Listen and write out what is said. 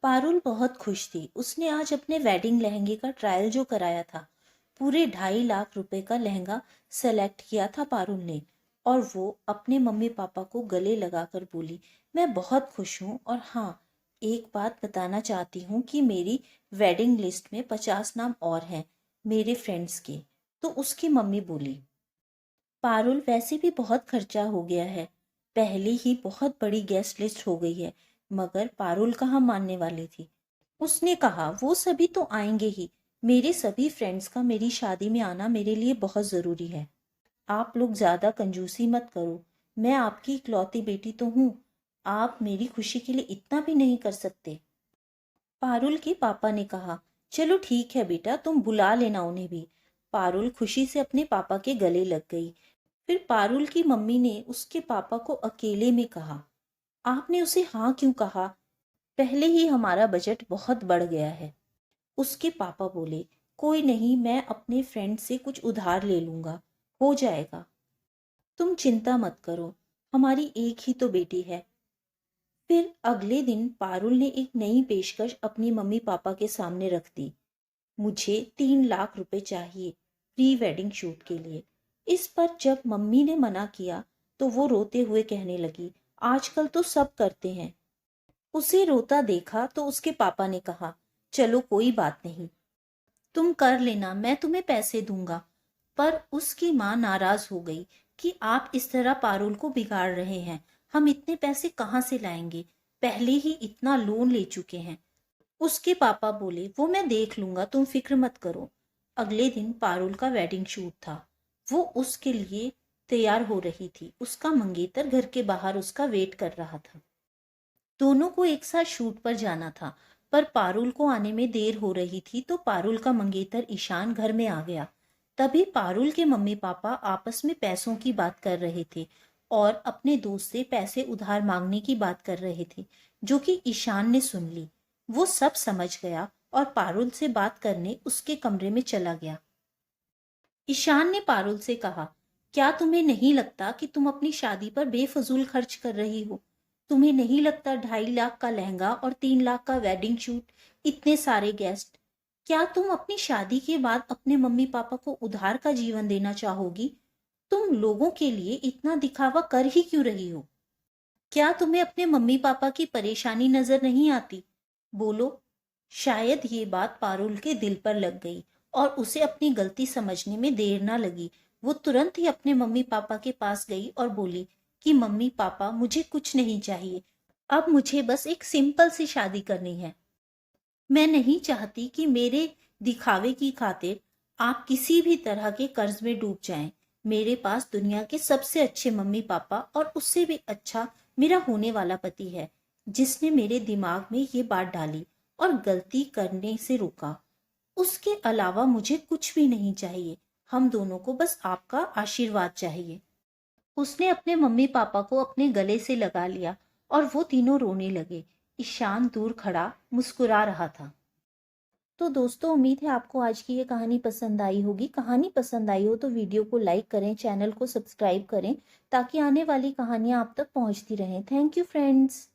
पारुल बहुत खुश थी। उसने आज अपने वेडिंग लहंगे का ट्रायल जो कराया था, पूरे 2.5 लाख रुपए का लहंगा सेलेक्ट किया था पारुल ने। और वो अपने मम्मी पापा को गले लगाकर बोली, मैं बहुत खुश हूँ। और हाँ, एक बात बताना चाहती हूँ कि मेरी वेडिंग लिस्ट में 50 नाम और हैं मेरे फ्रेंड्स के। तो उसकी मम्मी बोली, पारुल वैसे भी बहुत खर्चा हो गया है, पहले ही बहुत बड़ी गेस्ट लिस्ट हो गई है। मगर पारुल कहाँ मानने वाली थी। उसने कहा, वो सभी तो आएंगे ही, मेरे सभी फ्रेंड्स का मेरी शादी में आना मेरे लिए बहुत ज़रूरी है। आप लोग ज़्यादा कंजूसी मत करो, मैं आपकी इकलौती बेटी तो हूँ, आप मेरी खुशी के लिए इतना भी नहीं कर सकते। पारुल के पापा ने कहा, चलो ठीक है बेटा, तुम बुला लेना उन्हें भी। पारुल खुशी से अपने पापा के गले लग गई। फिर पारुल की मम्मी ने उसके पापा को अकेले में कहा, आपने उसे हाँ क्यों कहा? पहले ही हमारा बजट बहुत बढ़ गया है। उसके पापा बोले, कोई नहीं, मैं अपने फ्रेंड से कुछ उधार ले लूंगा, हो जाएगा, तुम चिंता मत करो, हमारी एक ही तो बेटी है। फिर अगले दिन पारुल ने एक नई पेशकश अपनी मम्मी पापा के सामने रख दी। मुझे 3 लाख रुपए चाहिए प्री वेडिंग शूट के लिए। इस पर जब मम्मी ने मना किया तो वो रोते हुए कहने लगी, आजकल तो सब करते हैं। उसे रोता देखा तो उसके पापा ने कहा, चलो कोई बात नहीं, तुम कर लेना, मैं तुम्हें पैसे दूंगा। पर उसकी माँ नाराज हो गई कि आप इस तरह पारुल को बिगाड़ रहे हैं, हम इतने पैसे कहाँ से लाएंगे, पहले ही इतना लोन ले चुके हैं। उसके पापा बोले, वो मैं देख लूंगा, तुम फिक्र मत करो। अगले दिन पारुल का वेडिंग शूट था। वो उसके लिए तैयार हो रही थी। उसका मंगेतर घर के बाहर उसका वेट कर रहा था। दोनों को एक साथ शूट पर जाना था, पर पारुल को आने में देर हो रही थी तो पारुल का मंगेतर ईशान घर में आ गया। तभी पारुल के मम्मी पापा आपस में पैसों की बात कर रहे थे और अपने दोस्त से पैसे उधार मांगने की बात कर रहे थे, जो कि ईशान ने सुन ली। वो सब समझ गया और पारुल से बात करने उसके कमरे में चला गया। ईशान ने पारुल से कहा, क्या तुम्हें नहीं लगता कि तुम अपनी शादी पर बेफजूल खर्च कर रही हो? तुम्हें नहीं लगता 2.5 लाख का लहंगा और 3 लाख का वेडिंग शूट, इतने सारे गेस्ट, क्या तुम अपनी शादी के बाद अपने मम्मी पापा को उधार का जीवन देना चाहोगी? तुम लोगों के लिए इतना दिखावा कर ही क्यों रही हो? क्या तुम्हें अपने मम्मी पापा की परेशानी नजर नहीं आती? बोलो। शायद ये बात पारुल के दिल पर लग गई और उसे अपनी गलती समझने में देर ना लगी। वो तुरंत ही अपने मम्मी पापा के पास गई और बोली कि मम्मी पापा, मुझे कुछ नहीं चाहिए, अब मुझे बस एक सिंपल सी शादी करनी है। मैं नहीं चाहती कि मेरे दिखावे की खातिर आप किसी भी तरह के कर्ज में डूब जाएं। मेरे पास दुनिया के सबसे अच्छे मम्मी पापा और उससे भी अच्छा मेरा होने वाला पति है, जिसने मेरे दिमाग में ये बात डाली और गलती करने से रोका। उसके अलावा मुझे कुछ भी नहीं चाहिए। हम दोनों को बस आपका आशीर्वाद चाहिए। उसने अपने मम्मी पापा को अपने गले से लगा लिया और वो तीनों रोने लगे। ईशान दूर खड़ा मुस्कुरा रहा था। तो दोस्तों, उम्मीद है आपको आज की ये कहानी पसंद आई होगी। कहानी पसंद आई हो तो वीडियो को लाइक करें, चैनल को सब्सक्राइब करें, ताकि आने वाली कहानियां आप तक पहुंचती रहें। Thank you friends.